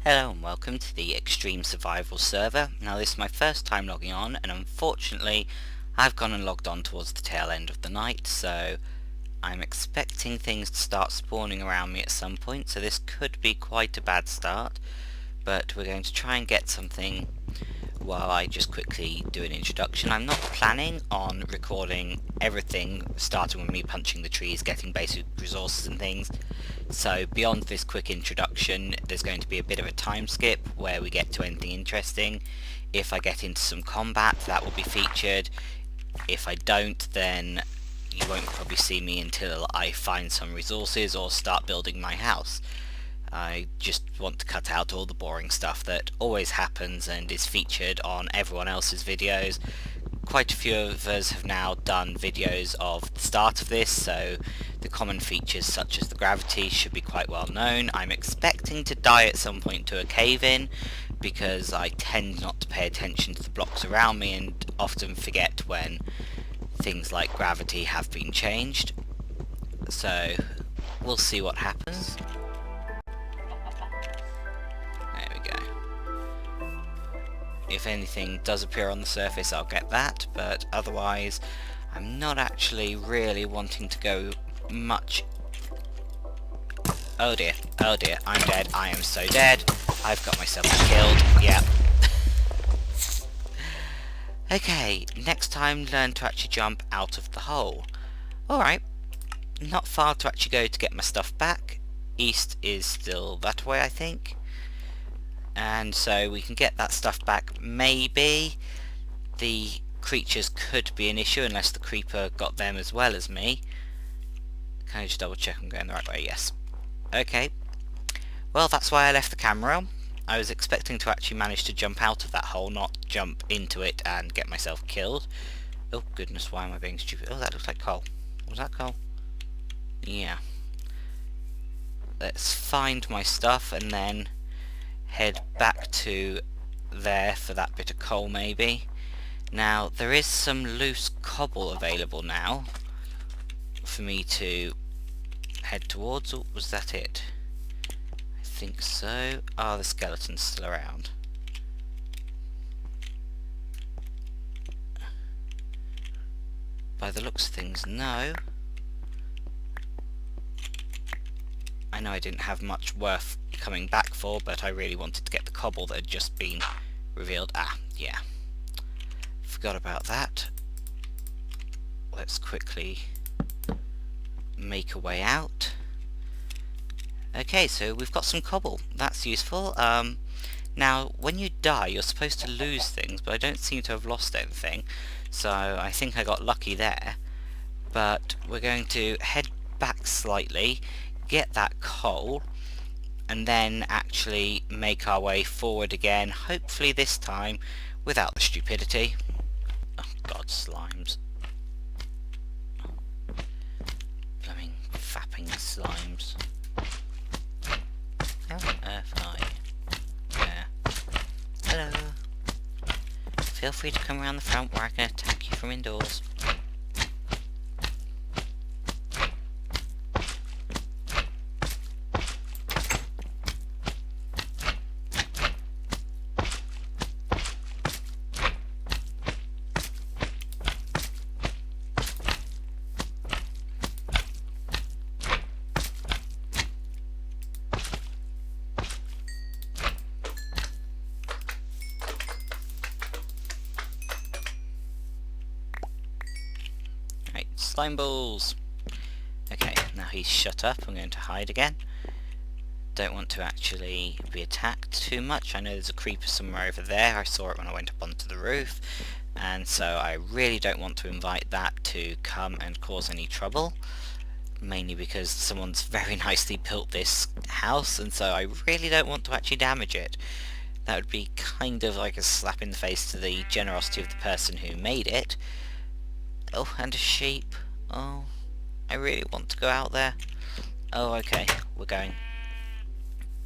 Hello and welcome to the Extreme Survival server. Now this is my first time logging on, and unfortunately I've gone and logged on towards the tail end of the night, so I'm expecting things to start spawning around me at some point, so this could be quite a bad start, but we're going to try and get something while I just quickly do an introduction. I'm not planning on recording everything, starting with me punching the trees, getting basic resources and things. So beyond this quick introduction, there's going to be a bit of a time skip where we get to anything interesting. If I get into some combat, that will be featured. If I don't, then you won't probably see me until I find some resources or start building my house. I just want to cut out all the boring stuff that always happens and is featured on everyone else's videos. Quite a few of us have now done videos of the start of this, so the common features such as the gravity should be quite well known. I'm expecting to die at some point to a cave-in, because I tend not to pay attention to the blocks around me and often forget when things like gravity have been changed. So we'll see what happens. If anything does appear on the surface, I'll get that, but otherwise I'm not actually really wanting to go much. Oh dear, I'm dead, I am so dead. I've got myself killed, yeah. Okay, next time learn to actually jump out of the hole. Alright, not far to actually go to get my stuff back. East is still that way, I think. And so we can get that stuff back. Maybe the creatures could be an issue unless the creeper got them as well as me. Can I just double check I'm going the right way? Yes. Okay. Well, that's why I left the camera. I was expecting to actually manage to jump out of that hole, not jump into it and get myself killed. Oh goodness, why am I being stupid? Oh, that looks like coal. Was that coal? Yeah. Let's find my stuff and then head back to there for that bit of coal maybe. Now there is some loose cobble available now for me to head towards. Oh, was that it? I think so. Ah, the skeleton's still around. By the looks of things, no. I know I didn't have much worth coming back for, but I really wanted to get the cobble that had just been revealed. Ah, yeah. Forgot about that. Let's quickly make a way out. Okay, so we've got some cobble. That's useful. Now, when you die, you're supposed to lose things, but I don't seem to have lost anything, so I think I got lucky there. But we're going to head back slightly, get that coal, and then actually make our way forward again, hopefully this time without the stupidity. Oh god, slimes. Blooming fapping slimes. How on earth are you? There. Hello. Feel free to come around the front where I can attack you from indoors. Slime balls! Okay, now he's shut up, I'm going to hide again. Don't want to actually be attacked too much. I know there's a creeper somewhere over there. I saw it when I went up onto the roof. And so I really don't want to invite that to come and cause any trouble. Mainly because someone's very nicely built this house, and so I really don't want to actually damage it. That would be kind of like a slap in the face to the generosity of the person who made it. Oh, and a sheep. Oh, I really want to go out there. Oh, okay, we're going.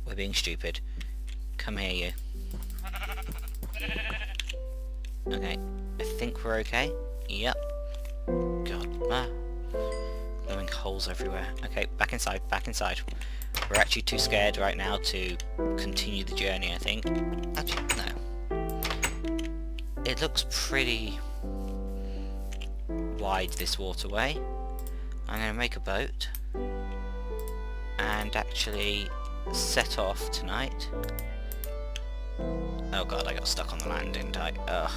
We're being stupid. Come here, you. Okay, I think we're okay. Yep. God, blooming holes everywhere. Okay, back inside, back inside. We're actually too scared right now to continue the journey, I think. Actually, no. It looks pretty wide, this waterway. I'm going to make a boat and actually set off tonight. Oh god, I got stuck on the land, didn't I? Ugh.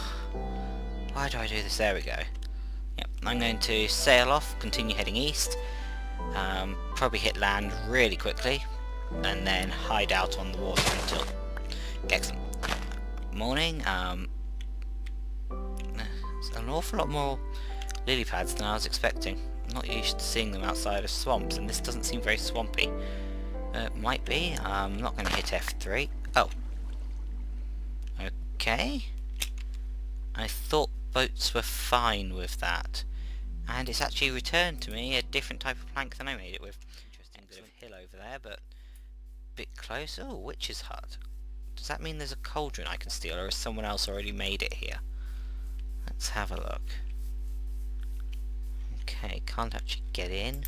Why do I do this? There we go. Yep, I'm going to sail off, continue heading east, probably hit land really quickly, and then hide out on the water until... Excellent. Morning, there's an awful lot more lily pads than I was expecting. I'm not used to seeing them outside of swamps, and this doesn't seem very swampy. Might be. I'm not going to hit F3. Oh. Okay. I thought boats were fine with that. And it's actually returned to me a different type of plank than I made it with. Interesting bit of hill over there, but a bit close. Oh, witch's hut. Does that mean there's a cauldron I can steal, or has someone else already made it here? Let's have a look. Okay, can't actually get in.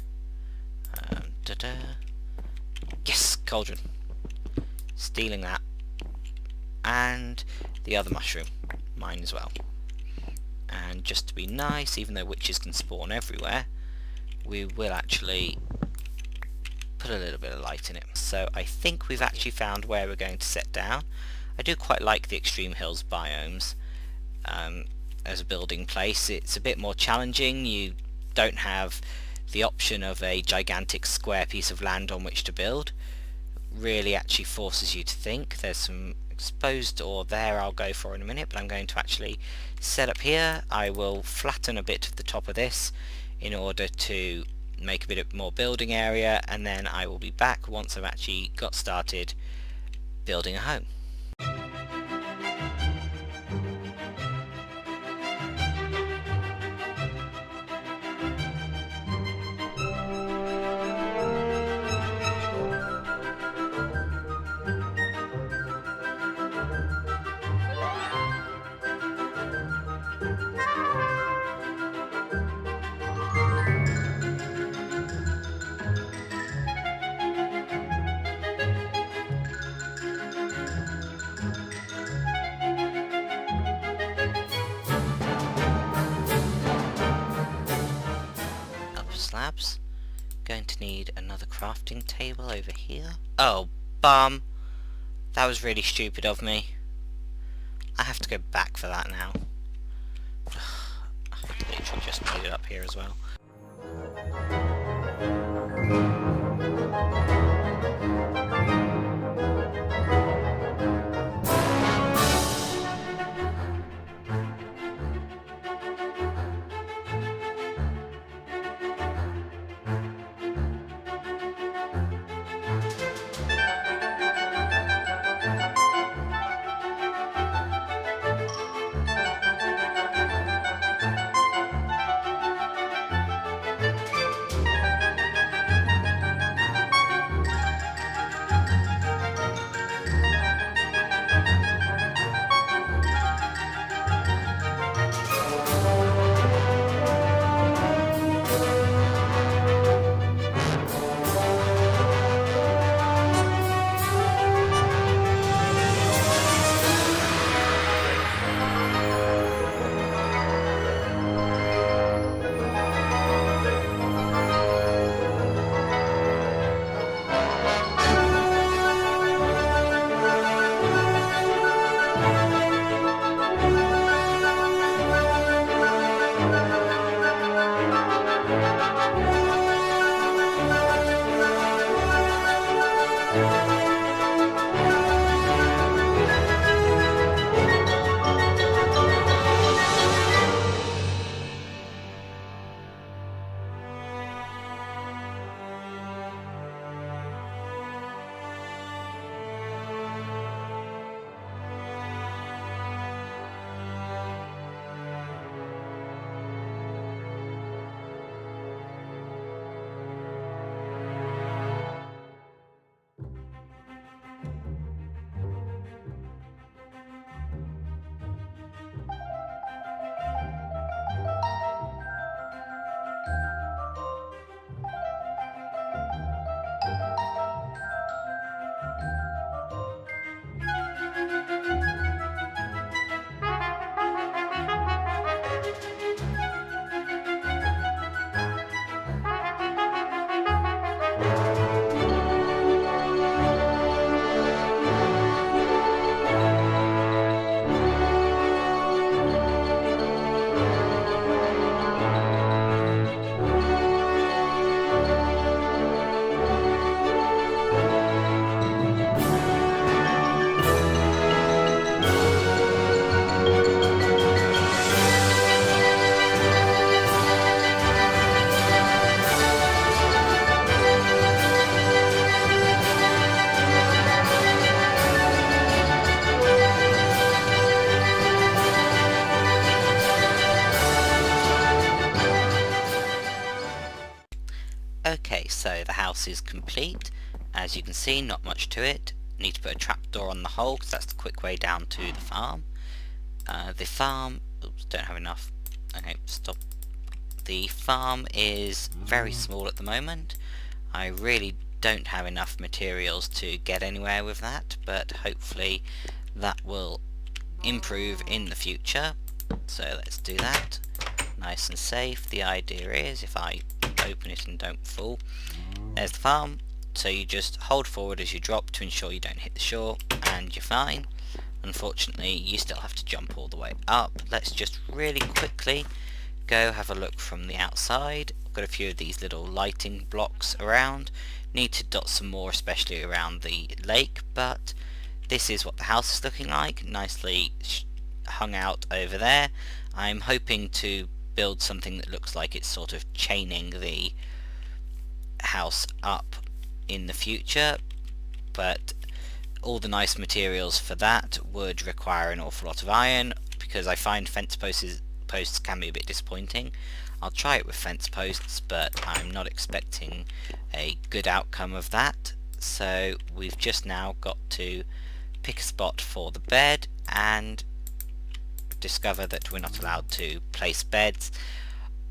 Yes, cauldron. Stealing that. And the other mushroom. Mine as well. And just to be nice, even though witches can spawn everywhere, we will actually put a little bit of light in it. So I think we've actually found where we're going to set down. I do quite like the extreme hills biomes as a building place. It's a bit more challenging. You don't have the option of a gigantic square piece of land on which to build. Really actually forces you to think. There's some exposed ore there I'll go for in a minute, but I'm going to actually set up here. I will flatten a bit of the top of this in order to make a bit more building area, and then I will be back once I've actually got started building a home. Slabs. Going to need another crafting table over here. Oh, bum! That was really stupid of me. I have to go back for that now. I literally just made it up here as well. so the house is complete. As you can see, not much to it. Need to put a trapdoor on the hole because that's the quick way down to the farm. Oops, don't have enough. Okay, stop. The farm is very small at the moment. I really don't have enough materials to get anywhere with that, but hopefully that will improve in the future. So let's do that. Nice and safe. The idea is if I open it and don't fall, there's the farm. So you just hold forward as you drop to ensure you don't hit the shore, and you're fine. Unfortunately, you still have to jump all the way up. Let's just really quickly go have a look from the outside. I've got a few of these little lighting blocks around. Need to dot some more, especially around the lake, but this is what the house is looking like, nicely hung out over there. I'm hoping to build something that looks like it's sort of chaining the house up in the future, but all the nice materials for that would require an awful lot of iron, because I find fence posts can be a bit disappointing. I'll try it with fence posts, but I'm not expecting a good outcome of that. So we've just now got to pick a spot for the bed and discover that we're not allowed to place beds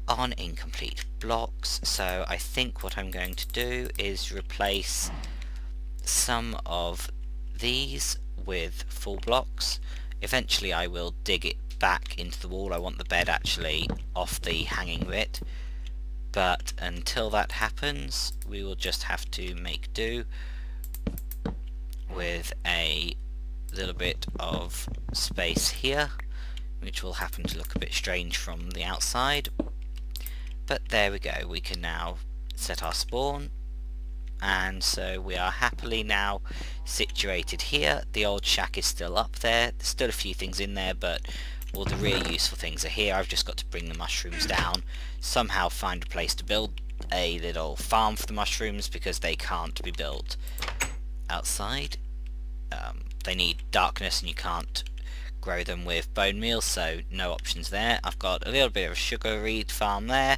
on incomplete blocks. So I think what I'm going to do is replace some of these with full blocks. Eventually I will dig it back into the wall. I want the bed actually off the hanging bit, but until that happens we will just have to make do with a little bit of space here, which will happen to look a bit strange from the outside. But there we go, we can now set our spawn, and so we are happily now situated here. The old shack is still up there. There's still a few things in there, but all the really useful things are here. I've just got to bring the mushrooms down, somehow find a place to build a little farm for the mushrooms, because they can't be built outside. They need darkness and you can't grow them with bone meal, so no options there. I've got a little bit of a sugar reed farm there.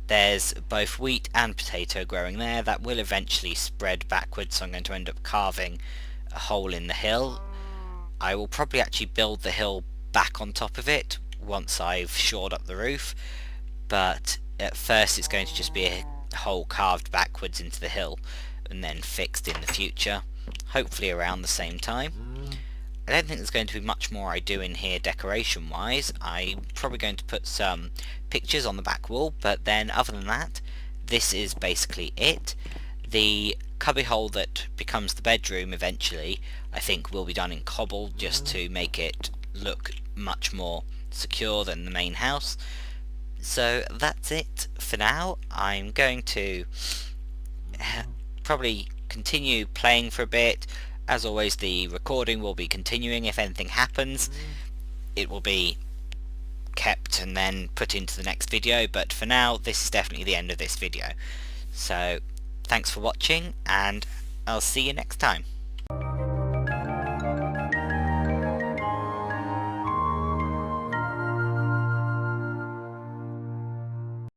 There's both wheat and potato growing there. That will eventually spread backwards, so I'm going to end up carving a hole in the hill. I will probably actually build the hill back on top of it once I've shored up the roof, but at first it's going to just be a hole carved backwards into the hill and then fixed in the future, hopefully around the same time. I don't think there's going to be much more I do in here decoration wise. I'm probably going to put some pictures on the back wall, but then other than that, this is basically it. The cubbyhole that becomes the bedroom eventually I think will be done in cobble, just to make it look much more secure than the main house. So that's it for now. I'm going to probably continue playing for a bit. As always, the recording will be continuing. If anything happens, it will be kept and then put into the next video, but for now this is definitely the end of this video. So thanks for watching, and I'll see you next time.